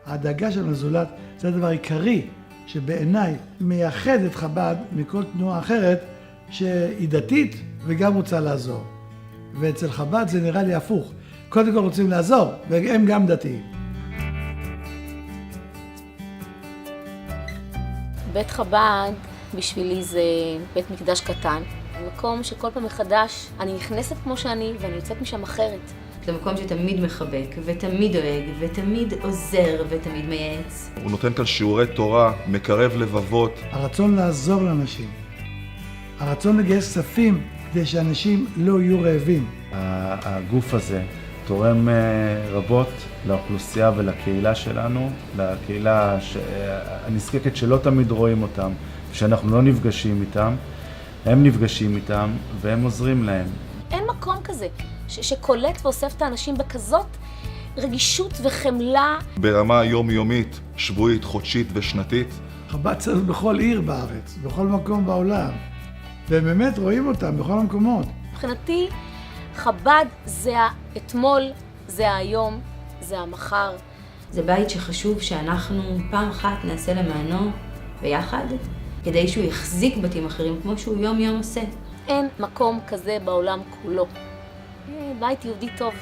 הדאגה של הזולת זה הדבר העיקרי שבעיניי מייחד את חב"ד מכל תנועה אחרת שהיא דתית וגם רוצה לעזור. ואצל חב"ד זה נראה לי הפוך. קודם כל רוצים לעזור, והם גם דתיים. בית חב"ד בשבילי זה בית מקדש קטן. מקום שכל פעם מחדש אני נכנסת כמו שאני ואני יוצאת משם אחרת. זה מקום שתמיד מחבק ותמיד דואג ותמיד עוזר ותמיד מייעץ. הוא נותן כאן שיעורי תורה, מקרב לבבות. הרצון לעזור לאנשים. הרצון לגייס כספים כדי שאנשים לא יהיו רעבים. הגוף הזה תורם רבות לאוכלוסייה ולקהילה שלנו, לקהילה הנזקקת שלא תמיד רואים אותם, שאנחנו לא נפגשים איתם, הם נפגשים איתם והם עוזרים להם. אין מקום כזה שקולט ואוסף את האנשים בכזאת רגישות וחמלה. ברמה יומיומית, שבועית, חודשית ושנתית. חב"ד צריך בכל עיר בארץ, בכל מקום בעולם. והם באמת רואים אותם בכל המקומות. מבחינתי, חב"ד זה האתמול, זה היום, זה המחר. זה בית שחשוב שאנחנו פעם אחת נעשה למענו ביחד, כדי שהוא יחזיק בתים אחרים כמו שהוא יום יום עושה. אין מקום כזה בעולם כולו. בית יהודי טוב.